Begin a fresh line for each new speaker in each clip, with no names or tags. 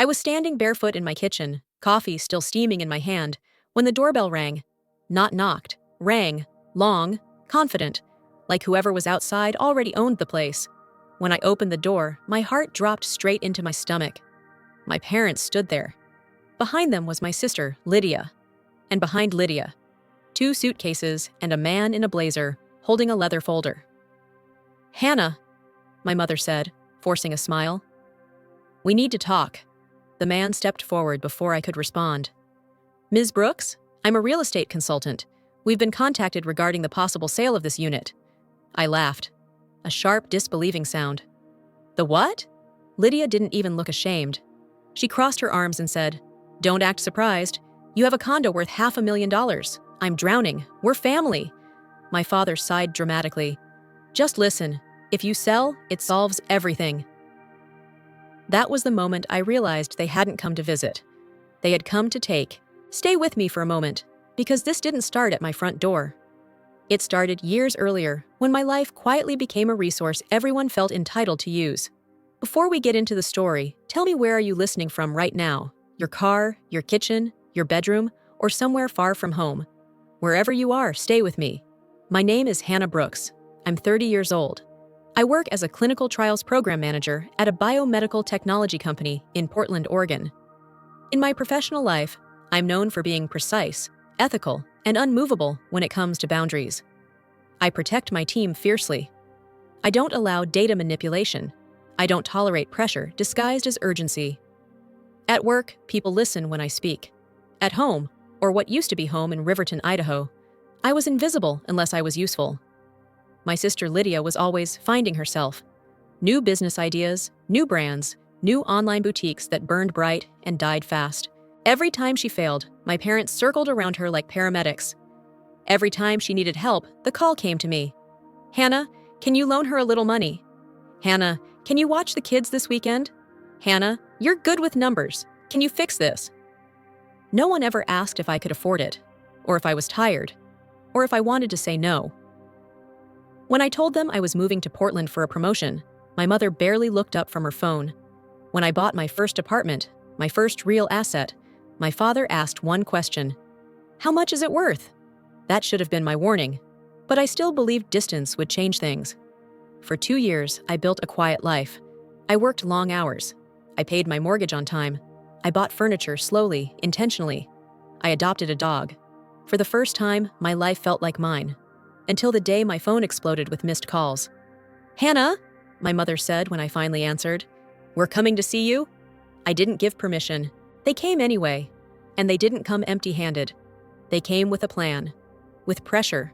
I was standing barefoot in my kitchen, coffee still steaming in my hand, when the doorbell rang. Not knocked, rang, long, confident, like whoever was outside already owned the place. When I opened the door, my heart dropped straight into my stomach. My parents stood there. Behind them was my sister, Lydia. And behind Lydia, 2 suitcases and a man in a blazer holding a leather folder. "Hannah," my mother said, forcing a smile. "We need to talk." The man stepped forward before I could respond. "Ms. Brooks, I'm a real estate consultant. We've been contacted regarding the possible sale of this unit." I laughed. A sharp, disbelieving sound. "The what?" Lydia didn't even look ashamed. She crossed her arms and said, "Don't act surprised. You have a condo worth $500,000. I'm drowning. We're family." My father sighed dramatically. "Just listen. If you sell, it solves everything." That was the moment I realized they hadn't come to visit. They had come to take. Stay with me for a moment, because this didn't start at my front door. It started years earlier, when my life quietly became a resource everyone felt entitled to use. Before we get into the story, tell me, where are you listening from right now? Your car, your kitchen, your bedroom, or somewhere far from home? Wherever you are, stay with me. My name is Hannah Brooks. I'm 30 years old. I work as a clinical trials program manager at a biomedical technology company in Portland, Oregon. In my professional life, I'm known for being precise, ethical, and unmovable when it comes to boundaries. I protect my team fiercely. I don't allow data manipulation. I don't tolerate pressure disguised as urgency. At work, people listen when I speak. At home, or what used to be home in Riverton, Idaho, I was invisible unless I was useful. My sister Lydia was always finding herself. New business ideas, new brands, new online boutiques that burned bright and died fast. Every time she failed, my parents circled around her like paramedics. Every time she needed help, the call came to me. "Hannah, can you loan her a little money? Hannah, can you watch the kids this weekend? Hannah, you're good with numbers. Can you fix this?" No one ever asked if I could afford it, or if I was tired, or if I wanted to say no. When I told them I was moving to Portland for a promotion, my mother barely looked up from her phone. When I bought my first apartment, my first real asset, my father asked one question: "How much is it worth?" That should have been my warning, but I still believed distance would change things. For 2 years, I built a quiet life. I worked long hours. I paid my mortgage on time. I bought furniture slowly, intentionally. I adopted a dog. For the first time, my life felt like mine. Until the day my phone exploded with missed calls. "Hannah," my mother said when I finally answered, "We're coming to see you." I didn't give permission. They came anyway. And they didn't come empty-handed. They came with a plan. With pressure.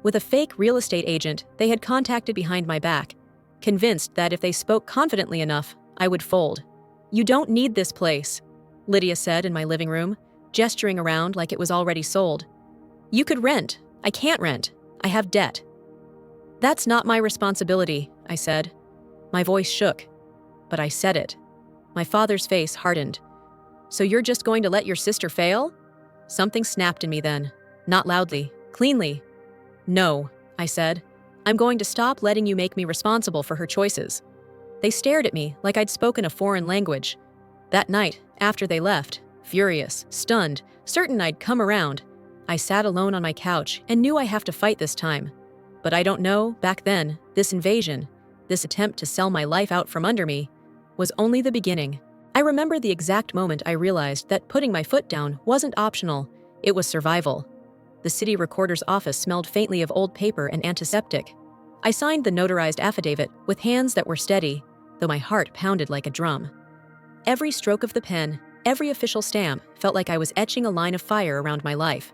With a fake real estate agent they had contacted behind my back, convinced that if they spoke confidently enough, I would fold. "You don't need this place," Lydia said in my living room, gesturing around like it was already sold. "You could rent. I can't rent. I have debt." "That's not my responsibility," I said. My voice shook, but I said it. My father's face hardened. "So you're just going to let your sister fail?" Something snapped in me then, not loudly, cleanly. "No," I said. "I'm going to stop letting you make me responsible for her choices." They stared at me like I'd spoken a foreign language. That night, after they left, furious, stunned, certain I'd come around, I sat alone on my couch and knew I have to fight this time. But I don't know, back then, this invasion, this attempt to sell my life out from under me, was only the beginning. I remember the exact moment I realized that putting my foot down wasn't optional, it was survival. The city recorder's office smelled faintly of old paper and antiseptic. I signed the notarized affidavit with hands that were steady, though my heart pounded like a drum. Every stroke of the pen, every official stamp felt like I was etching a line of fire around my life.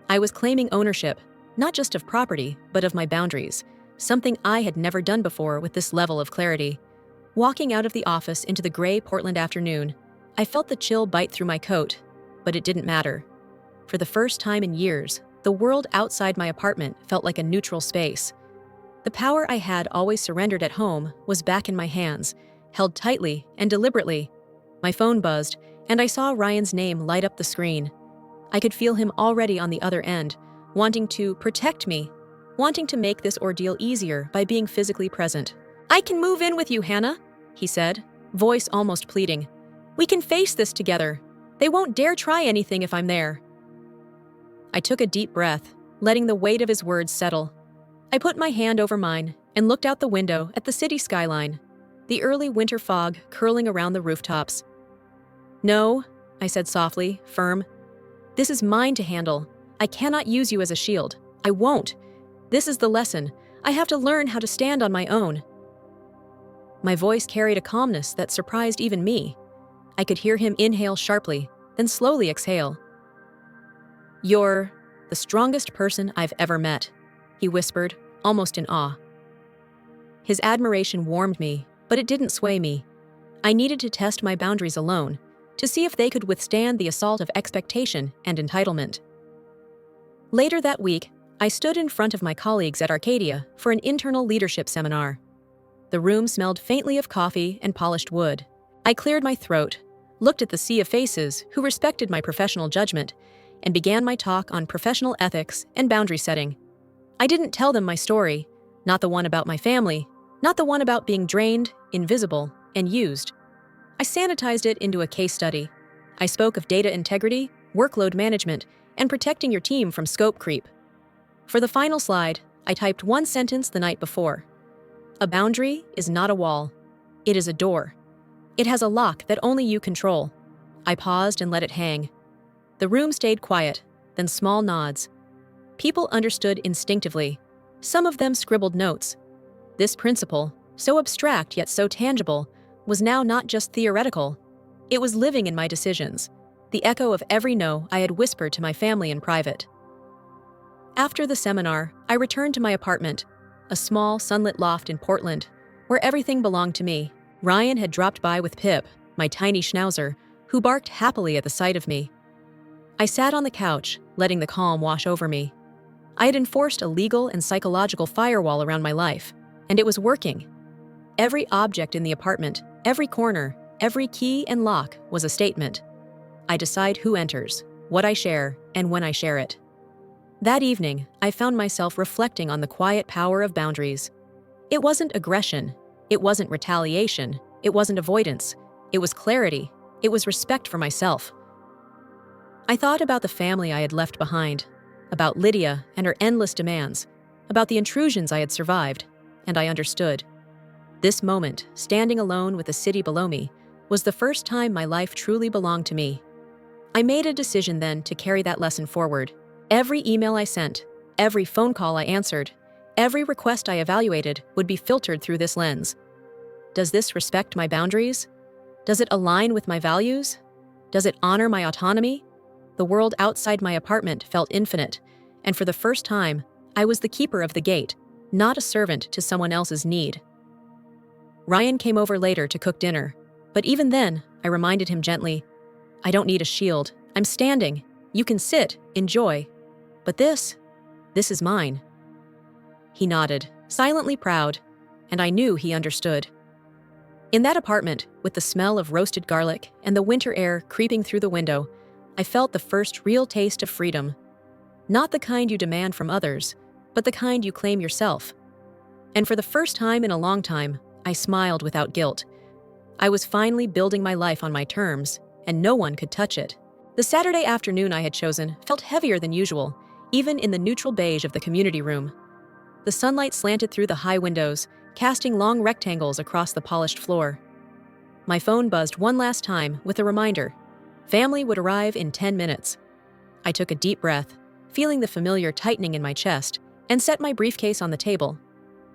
I was claiming ownership, not just of property, but of my boundaries, something I had never done before with this level of clarity. Walking out of the office into the gray Portland afternoon, I felt the chill bite through my coat, but it didn't matter. For the first time in years, the world outside my apartment felt like a neutral space. The power I had always surrendered at home was back in my hands, held tightly and deliberately. My phone buzzed, and I saw Ryan's name light up the screen. I could feel him already on the other end, wanting to protect me, wanting to make this ordeal easier by being physically present. "I can move in with you, Hannah," he said, voice almost pleading. We can face this together. They won't dare try anything if I'm there." I took a deep breath, letting the weight of his words settle. I put my hand over mine and looked out the window at the city skyline, the early winter fog curling around the rooftops. "No," I said softly, firm. "This is mine to handle. I cannot use you as a shield. I won't. This is the lesson. I have to learn how to stand on my own." My voice carried a calmness that surprised even me. I could hear him inhale sharply, then slowly exhale. "You're the strongest person I've ever met," he whispered, almost in awe. His admiration warmed me, but it didn't sway me. I needed to test my boundaries alone, to see if they could withstand the assault of expectation and entitlement. Later that week, I stood in front of my colleagues at Arcadia for an internal leadership seminar. The room smelled faintly of coffee and polished wood. I cleared my throat, looked at the sea of faces who respected my professional judgment, and began my talk on professional ethics and boundary setting. I didn't tell them my story, not the one about my family, not the one about being drained, invisible, and used. I sanitized it into a case study. I spoke of data integrity, workload management, and protecting your team from scope creep. For the final slide, I typed one sentence the night before. A boundary is not a wall. It is a door. It has a lock that only you control. I paused and let it hang. The room stayed quiet, then small nods. People understood instinctively. Some of them scribbled notes. This principle, so abstract yet so tangible, was now not just theoretical. It was living in my decisions, the echo of every no I had whispered to my family in private. After the seminar, I returned to my apartment, a small, sunlit loft in Portland, where everything belonged to me. Ryan had dropped by with Pip, my tiny schnauzer, who barked happily at the sight of me. I sat on the couch, letting the calm wash over me. I had enforced a legal and psychological firewall around my life, and it was working. Every object in the apartment, every corner, every key and lock was a statement. I decide who enters, what I share, and when I share it. That evening, I found myself reflecting on the quiet power of boundaries. It wasn't aggression. It wasn't retaliation. It wasn't avoidance. It was clarity. It was respect for myself. I thought about the family I had left behind, about Lydia and her endless demands, about the intrusions I had survived, and I understood. This moment, standing alone with the city below me, was the first time my life truly belonged to me. I made a decision then to carry that lesson forward. Every email I sent, every phone call I answered, every request I evaluated would be filtered through this lens. Does this respect my boundaries? Does it align with my values? Does it honor my autonomy? The world outside my apartment felt infinite, and for the first time, I was the keeper of the gate, not a servant to someone else's need. Ryan came over later to cook dinner, but even then, I reminded him gently, "I don't need a shield. I'm standing. You can sit, enjoy. But this is mine." He nodded, silently proud, and I knew he understood. In that apartment, with the smell of roasted garlic and the winter air creeping through the window, I felt the first real taste of freedom. Not the kind you demand from others, but the kind you claim yourself. And for the first time in a long time, I smiled without guilt. I was finally building my life on my terms, and no one could touch it. The Saturday afternoon I had chosen felt heavier than usual, even in the neutral beige of the community room. The sunlight slanted through the high windows, casting long rectangles across the polished floor. My phone buzzed one last time with a reminder. Family would arrive in 10 minutes. I took a deep breath, feeling the familiar tightening in my chest, and set my briefcase on the table.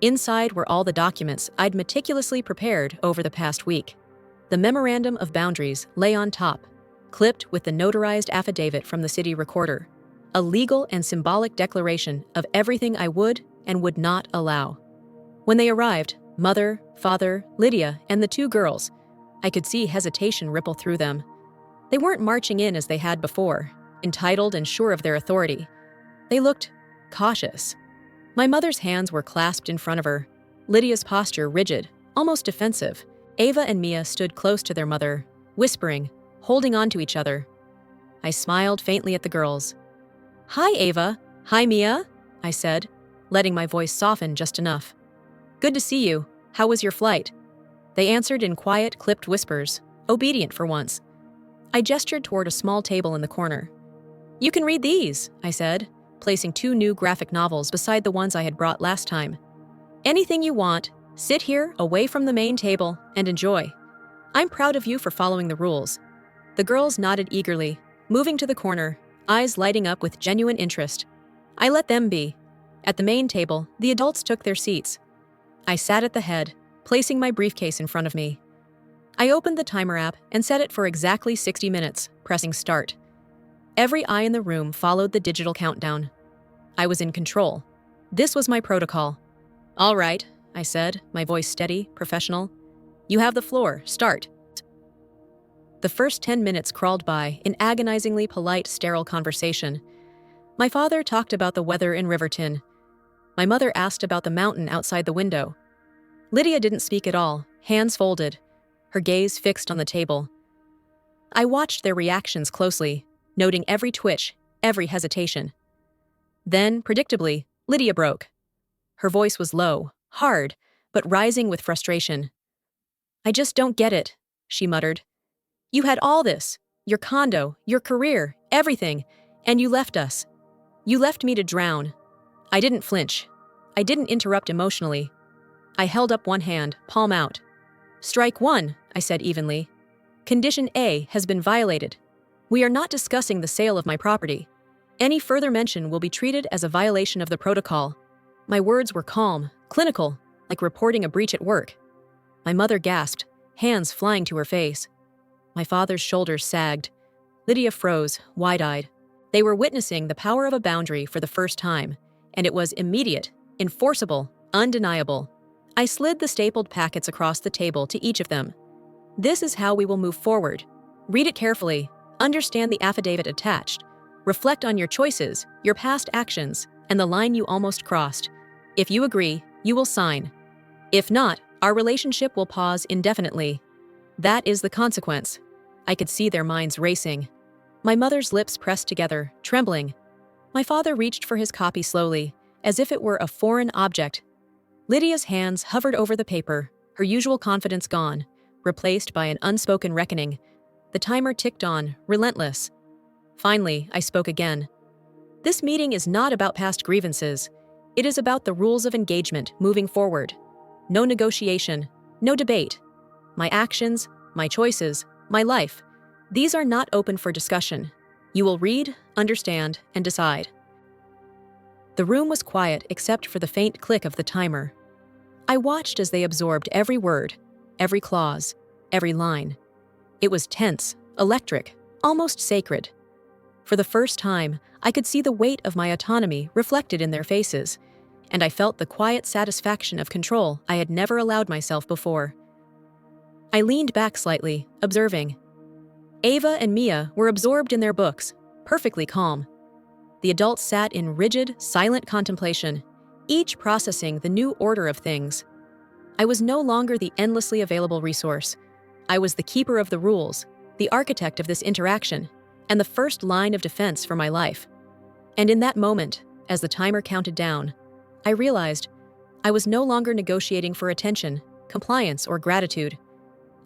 Inside were all the documents I'd meticulously prepared over the past week. The memorandum of boundaries lay on top, clipped with the notarized affidavit from the city recorder, a legal and symbolic declaration of everything I would and would not allow. When they arrived, mother, father, Lydia, and the two girls, I could see hesitation ripple through them. They weren't marching in as they had before, entitled and sure of their authority. They looked cautious. My mother's hands were clasped in front of her, Lydia's posture rigid, almost defensive. Ava and Mia stood close to their mother, whispering, holding on to each other. I smiled faintly at the girls. "Hi, Ava. Hi, Mia," I said, letting my voice soften just enough. "Good to see you. How was your flight?" They answered in quiet, clipped whispers, obedient for once. I gestured toward a small table in the corner. "You can read these," I said, placing 2 new graphic novels beside the ones I had brought last time. "Anything you want, sit here away from the main table and enjoy. I'm proud of you for following the rules." The girls nodded eagerly, moving to the corner, eyes lighting up with genuine interest. I let them be. At the main table, the adults took their seats. I sat at the head, placing my briefcase in front of me. I opened the timer app and set it for exactly 60 minutes, pressing start. Every eye in the room followed the digital countdown. I was in control. This was my protocol. "All right," I said, my voice steady, professional. "You have the floor. Start." The first 10 minutes crawled by in agonizingly polite, sterile conversation. My father talked about the weather in Riverton. My mother asked about the mountain outside the window. Lydia didn't speak at all, hands folded, her gaze fixed on the table. I watched their reactions closely, noting every twitch, every hesitation. Then, predictably, Lydia broke. Her voice was low, hard, but rising with frustration. "I just don't get it," she muttered. "You had all this, your condo, your career, everything, and you left us. You left me to drown." I didn't flinch. I didn't interrupt emotionally. I held up one hand, palm out. "Strike 1, I said evenly. "Condition A has been violated. We are not discussing the sale of my property. Any further mention will be treated as a violation of the protocol." My words were calm, clinical, like reporting a breach at work. My mother gasped, hands flying to her face. My father's shoulders sagged. Lydia froze, wide-eyed. They were witnessing the power of a boundary for the first time, and it was immediate, enforceable, undeniable. I slid the stapled packets across the table to each of them. "This is how we will move forward. Read it carefully, understand the affidavit attached, reflect on your choices, your past actions, and the line you almost crossed. If you agree, you will sign. If not, our relationship will pause indefinitely. That is the consequence." I could see their minds racing. My mother's lips pressed together, trembling. My father reached for his copy slowly, as if it were a foreign object. Lydia's hands hovered over the paper, her usual confidence gone, replaced by an unspoken reckoning. The timer ticked on, relentless. Finally, I spoke again. "This meeting is not about past grievances. It is about the rules of engagement moving forward. No negotiation, no debate. My actions, my choices, my life. These are not open for discussion. You will read, understand, and decide." The room was quiet except for the faint click of the timer. I watched as they absorbed every word, every clause, every line. It was tense, electric, almost sacred. For the first time, I could see the weight of my autonomy reflected in their faces, and I felt the quiet satisfaction of control I had never allowed myself before. I leaned back slightly, observing. Ava and Mia were absorbed in their books, perfectly calm. The adults sat in rigid, silent contemplation, each processing the new order of things. I was no longer the endlessly available resource. I was the keeper of the rules, the architect of this interaction, and the first line of defense for my life. And in that moment, as the timer counted down, I realized I was no longer negotiating for attention, compliance, or gratitude.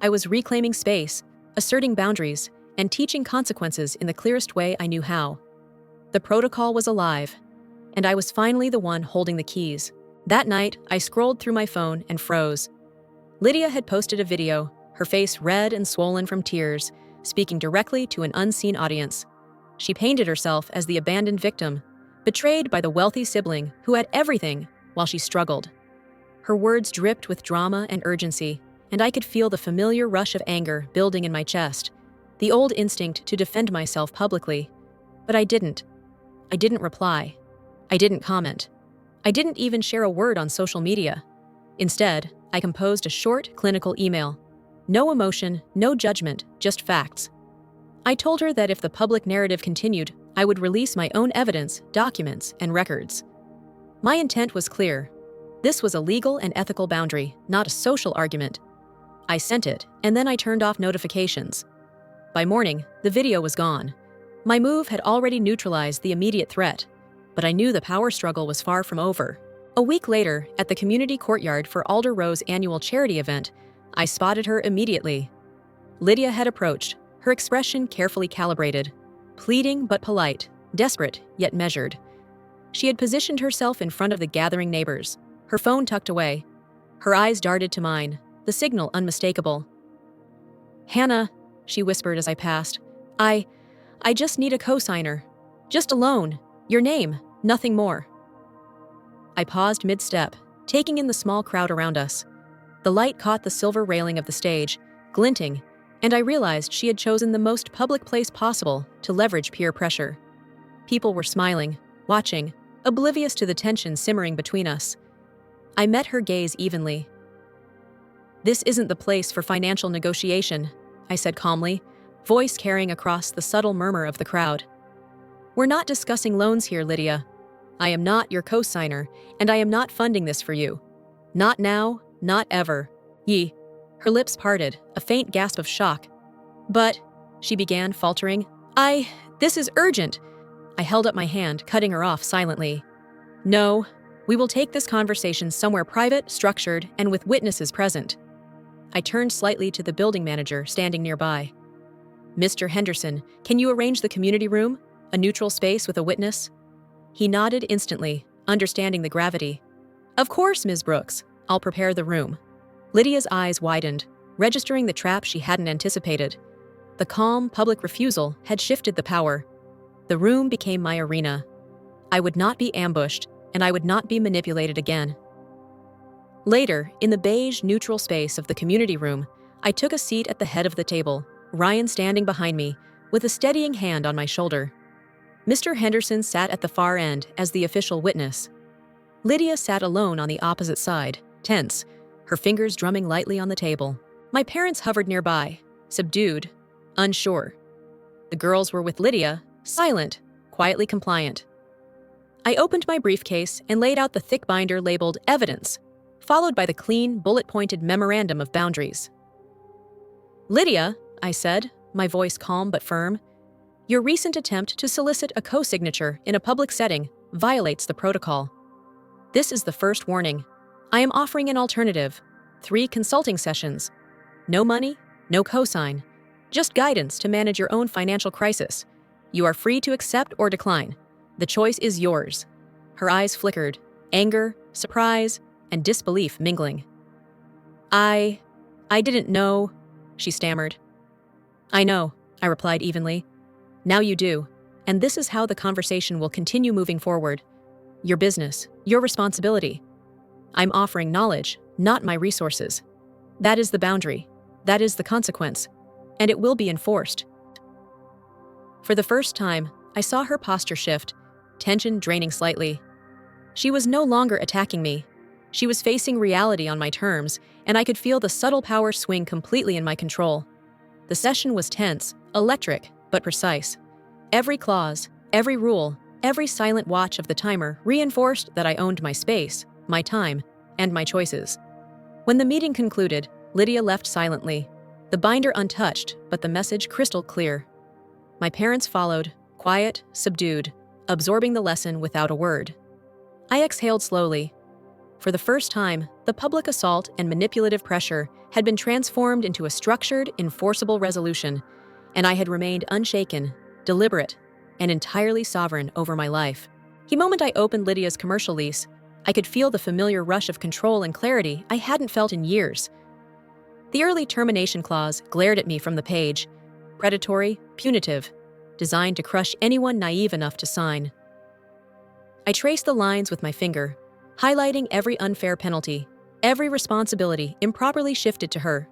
I was reclaiming space, asserting boundaries, and teaching consequences in the clearest way I knew how. The protocol was alive, and I was finally the one holding the keys. That night, I scrolled through my phone and froze. Lydia had posted a video, her face red and swollen from tears, speaking directly to an unseen audience. She painted herself as the abandoned victim, betrayed by the wealthy sibling who had everything while she struggled. Her words dripped with drama and urgency, and I could feel the familiar rush of anger building in my chest, the old instinct to defend myself publicly. But I didn't. I didn't reply. I didn't comment. I didn't even share a word on social media. Instead, I composed a short, clinical email. No emotion, no judgment, just facts. I told her that if the public narrative continued, I would release my own evidence, documents, and records. My intent was clear. This was a legal and ethical boundary, not a social argument. I sent it, and then I turned off notifications. By morning, the video was gone. My move had already neutralized the immediate threat, but I knew the power struggle was far from over. A week later, at the community courtyard for Alder Rowe's annual charity event, I spotted her immediately. Lydia had approached, her expression carefully calibrated, pleading but polite, desperate yet measured. She had positioned herself in front of the gathering neighbors, her phone tucked away. Her eyes darted to mine, the signal unmistakable. "Hannah," she whispered as I passed, I just need a cosigner. Just a loan. Your name, nothing more." I paused mid-step, taking in the small crowd around us. The light caught the silver railing of the stage, glinting, and I realized she had chosen the most public place possible to leverage peer pressure. People were smiling, watching, oblivious to the tension simmering between us. I met her gaze evenly. "This isn't the place for financial negotiation," I said calmly, voice carrying across the subtle murmur of the crowd. "We're not discussing loans here, Lydia. I am not your cosigner, and I am not funding this for you. Not now, not ever. Ye." Her lips parted, a faint gasp of shock. "But," she began, faltering, this is urgent." I held up my hand, cutting her off silently. "No, we will take this conversation somewhere private, structured, and with witnesses present." I turned slightly to the building manager standing nearby. "Mr. Henderson, can you arrange the community room? A neutral space with a witness?" He nodded instantly, understanding the gravity. "Of course, Ms. Brooks. I'll prepare the room." Lydia's eyes widened, registering the trap she hadn't anticipated. The calm, public refusal had shifted the power. The room became my arena. I would not be ambushed, and I would not be manipulated again. Later, in the beige, neutral space of the community room, I took a seat at the head of the table, Ryan standing behind me, with a steadying hand on my shoulder. Mr. Henderson sat at the far end as the official witness. Lydia sat alone on the opposite side, tense, her fingers drumming lightly on the table. My parents hovered nearby, subdued, unsure. The girls were with Lydia, silent, quietly compliant. I opened my briefcase and laid out the thick binder labeled Evidence, followed by the clean, bullet-pointed memorandum of boundaries. "Lydia," I said, my voice calm but firm, "your recent attempt to solicit a co-signature in a public setting violates the protocol. This is the first warning. I am offering an alternative. 3 consulting sessions. No money, no cosign. Just guidance to manage your own financial crisis. You are free to accept or decline. The choice is yours." Her eyes flickered, anger, surprise, and disbelief mingling. I didn't know," she stammered. "I know," I replied evenly. "Now you do, and this is how the conversation will continue moving forward. Your business, your responsibility. I'm offering knowledge, not my resources. That is the boundary. That is the consequence. And it will be enforced." For the first time, I saw her posture shift, tension draining slightly. She was no longer attacking me. She was facing reality on my terms, and I could feel the subtle power swing completely in my control. The session was tense, electric, but precise. Every clause, every rule, every silent watch of the timer reinforced that I owned my space, my time, and my choices. When the meeting concluded, Lydia left silently, the binder untouched, but the message crystal clear. My parents followed, quiet, subdued, absorbing the lesson without a word. I exhaled slowly. For the first time, the public assault and manipulative pressure had been transformed into a structured, enforceable resolution, and I had remained unshaken, deliberate, and entirely sovereign over my life. The moment I opened Lydia's commercial lease, I could feel the familiar rush of control and clarity I hadn't felt in years. The early termination clause glared at me from the page, predatory, punitive, designed to crush anyone naive enough to sign. I traced the lines with my finger, highlighting every unfair penalty, every responsibility improperly shifted to her.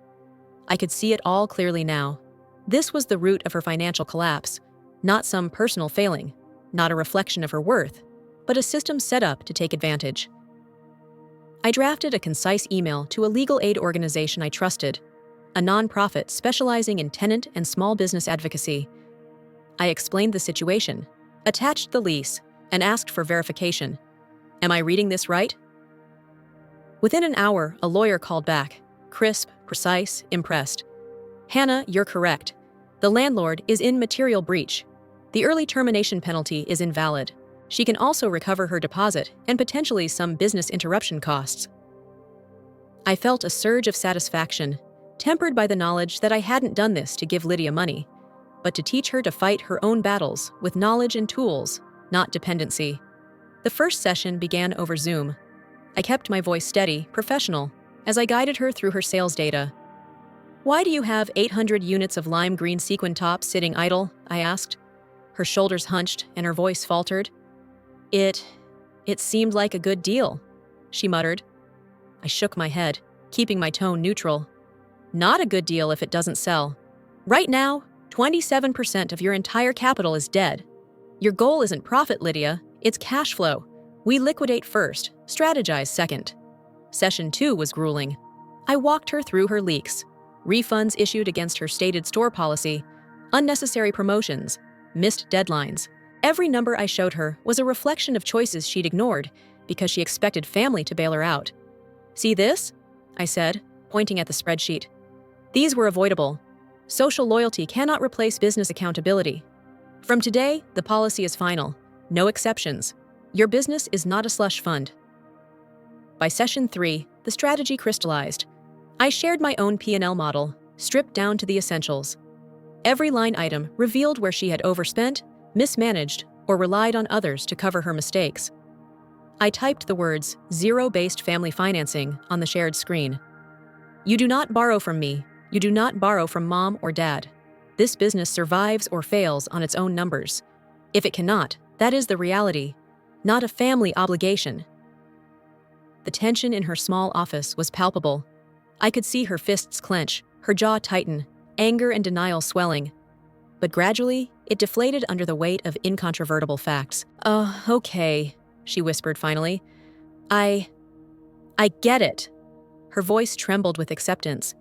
I could see it all clearly now. This was the root of her financial collapse, not some personal failing, not a reflection of her worth, but a system set up to take advantage. I drafted a concise email to a legal aid organization I trusted, a nonprofit specializing in tenant and small business advocacy. I explained the situation, attached the lease, and asked for verification. Am I reading this right? Within an hour, a lawyer called back, crisp, precise, impressed. Hannah, you're correct. The landlord is in material breach. The early termination penalty is invalid. She can also recover her deposit and potentially some business interruption costs. I felt a surge of satisfaction. tempered by the knowledge that I hadn't done this to give Lydia money, but to teach her to fight her own battles with knowledge and tools, not dependency. The first session began over Zoom. I kept my voice steady, professional, as I guided her through her sales data. "Why do you have 800 units of lime green sequin tops sitting idle?" I asked. Her shoulders hunched and her voice faltered. It seemed like a good deal," she muttered. I shook my head, keeping my tone neutral. "Not a good deal if it doesn't sell. Right now, 27% of your entire capital is dead. Your goal isn't profit, Lydia, it's cash flow. We liquidate first, strategize second." Session 2 was grueling. I walked her through her leaks, refunds issued against her stated store policy, unnecessary promotions, missed deadlines. Every number I showed her was a reflection of choices she'd ignored because she expected family to bail her out. "See this?" I said, pointing at the spreadsheet. "These were avoidable. Social loyalty cannot replace business accountability. From today, the policy is final. No exceptions. Your business is not a slush fund." By session 3, the strategy crystallized. I shared my own P&L model, stripped down to the essentials. Every line item revealed where she had overspent, mismanaged, or relied on others to cover her mistakes. I typed the words "zero-based family financing" on the shared screen. "You do not borrow from me. You do not borrow from mom or dad. This business survives or fails on its own numbers. If it cannot, that is the reality, not a family obligation." The tension in her small office was palpable. I could see her fists clench, her jaw tighten, anger and denial swelling. But gradually, it deflated under the weight of incontrovertible facts. Okay," she whispered finally. I get it." Her voice trembled with acceptance.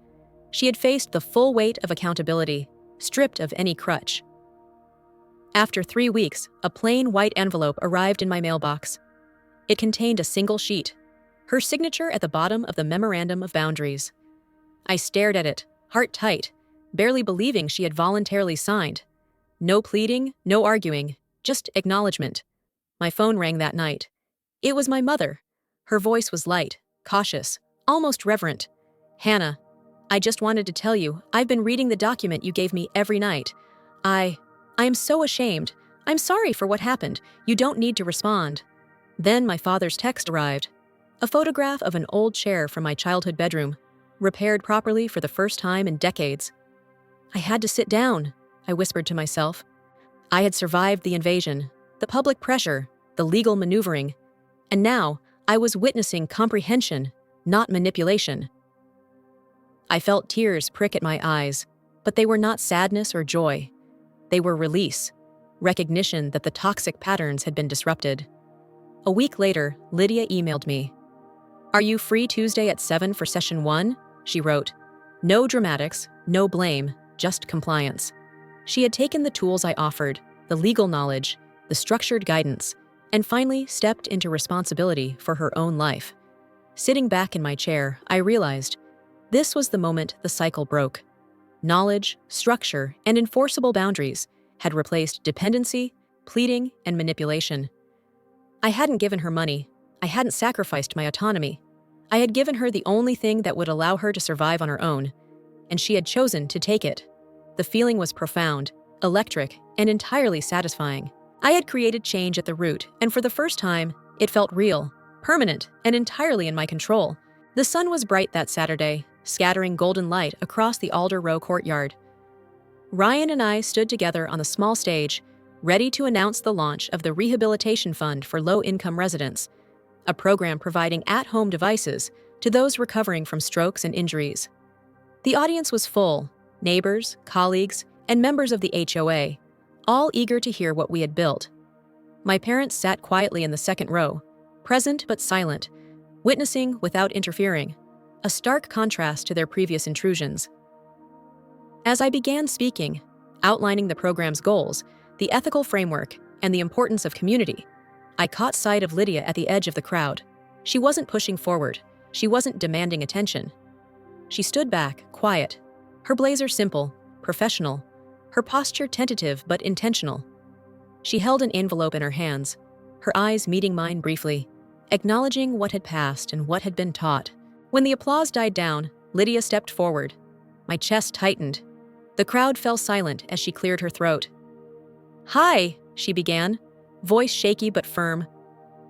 She had faced the full weight of accountability, stripped of any crutch. After 3 weeks, a plain white envelope arrived in my mailbox. It contained a single sheet, her signature at the bottom of the Memorandum of Boundaries. I stared at it, heart tight, barely believing she had voluntarily signed. No pleading, no arguing, just acknowledgement. My phone rang that night. It was my mother. Her voice was light, cautious, almost reverent. "Hannah, I just wanted to tell you, I've been reading the document you gave me every night. I am so ashamed. I'm sorry for what happened. You don't need to respond." Then my father's text arrived. A photograph of an old chair from my childhood bedroom, repaired properly for the first time in decades. I had to sit down, I whispered to myself. I had survived the invasion, the public pressure, the legal maneuvering, and now I was witnessing comprehension, not manipulation. I felt tears prick at my eyes, but they were not sadness or joy. They were release, recognition that the toxic patterns had been disrupted. A week later, Lydia emailed me. "Are you free Tuesday at 7 for session 1? She wrote. No dramatics, no blame, just compliance. She had taken the tools I offered, the legal knowledge, the structured guidance, and finally stepped into responsibility for her own life. Sitting back in my chair, I realized this was the moment the cycle broke. Knowledge, structure, and enforceable boundaries had replaced dependency, pleading, and manipulation. I hadn't given her money. I hadn't sacrificed my autonomy. I had given her the only thing that would allow her to survive on her own, and she had chosen to take it. The feeling was profound, electric, and entirely satisfying. I had created change at the root, and for the first time, it felt real, permanent, and entirely in my control. The sun was bright that Saturday, scattering golden light across the Alder Row courtyard. Ryan and I stood together on the small stage, ready to announce the launch of the Rehabilitation Fund for Low-Income Residents, a program providing at-home devices to those recovering from strokes and injuries. The audience was full, neighbors, colleagues, and members of the HOA, all eager to hear what we had built. My parents sat quietly in the second row, present but silent, witnessing without interfering, a stark contrast to their previous intrusions. As I began speaking, outlining the program's goals, the ethical framework, and the importance of community, I caught sight of Lydia at the edge of the crowd. She wasn't pushing forward. She wasn't demanding attention. She stood back, quiet, her blazer simple, professional, her posture tentative but intentional. She held an envelope in her hands, her eyes meeting mine briefly, acknowledging what had passed and what had been taught. When the applause died down, Lydia stepped forward. My chest tightened. The crowd fell silent as she cleared her throat. "Hi," she began, voice shaky but firm.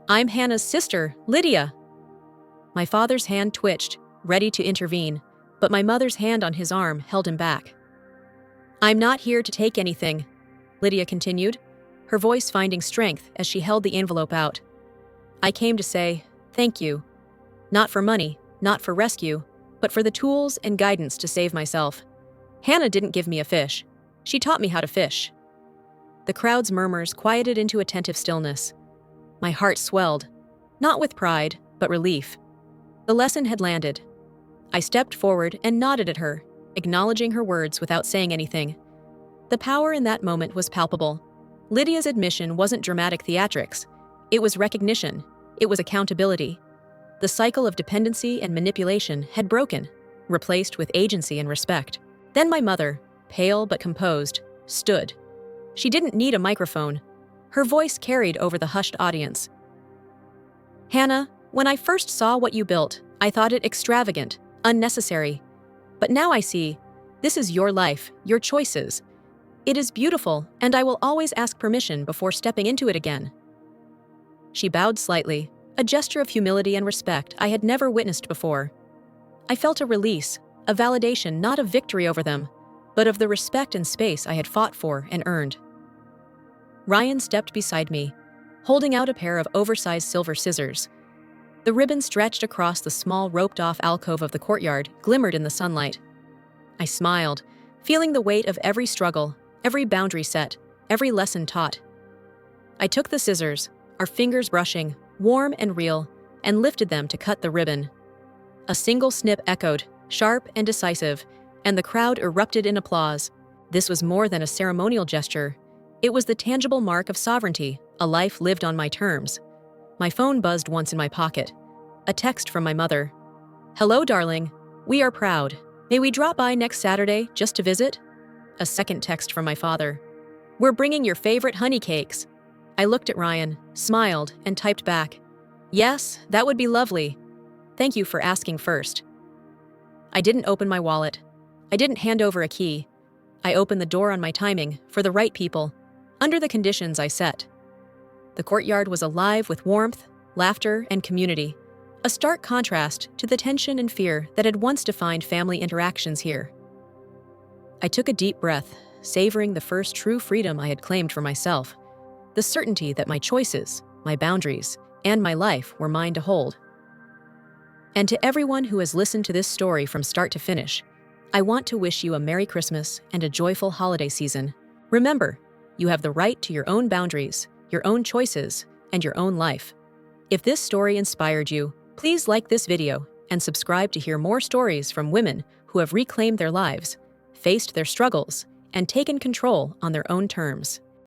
"I'm Hannah's sister, Lydia." My father's hand twitched, ready to intervene, but my mother's hand on his arm held him back. "I'm not here to take anything," Lydia continued, her voice finding strength as she held the envelope out. "I came to say thank you. Not for money, not for rescue, but for the tools and guidance to save myself. Hannah didn't give me a fish. She taught me how to fish." The crowd's murmurs quieted into attentive stillness. My heart swelled, not with pride, but relief. The lesson had landed. I stepped forward and nodded at her, acknowledging her words without saying anything. The power in that moment was palpable. Lydia's admission wasn't dramatic theatrics. It was recognition. It was accountability. The cycle of dependency and manipulation had broken, replaced with agency and respect. Then my mother, pale but composed, stood. She didn't need a microphone. Her voice carried over the hushed audience. "Hannah, when I first saw what you built, I thought it extravagant, unnecessary. But now I see, this is your life, your choices. It is beautiful, and I will always ask permission before stepping into it again." She bowed slightly, a gesture of humility and respect I had never witnessed before. I felt a release, a validation not of victory over them, but of the respect and space I had fought for and earned. Ryan stepped beside me, holding out a pair of oversized silver scissors. The ribbon stretched across the small roped-off alcove of the courtyard glimmered in the sunlight. I smiled, feeling the weight of every struggle, every boundary set, every lesson taught. I took the scissors, our fingers brushing, warm and real, and lifted them to cut the ribbon. A single snip echoed, sharp and decisive, and the crowd erupted in applause. This was more than a ceremonial gesture. It was the tangible mark of sovereignty, a life lived on my terms. My phone buzzed once in my pocket. A text from my mother. "Hello, darling. We are proud. May we drop by next Saturday just to visit?" A second text from my father. "We're bringing your favorite honey cakes." I looked at Ryan, smiled, and typed back, "Yes, that would be lovely. Thank you for asking first." I didn't open my wallet. I didn't hand over a key. I opened the door on my timing, for the right people, under the conditions I set. The courtyard was alive with warmth, laughter, and community, a stark contrast to the tension and fear that had once defined family interactions here. I took a deep breath, savoring the first true freedom I had claimed for myself, the certainty that my choices, my boundaries, and my life were mine to hold. And to everyone who has listened to this story from start to finish, I want to wish you a Merry Christmas and a joyful holiday season. Remember, you have the right to your own boundaries, your own choices, and your own life. If this story inspired you, please like this video and subscribe to hear more stories from women who have reclaimed their lives, faced their struggles, and taken control on their own terms.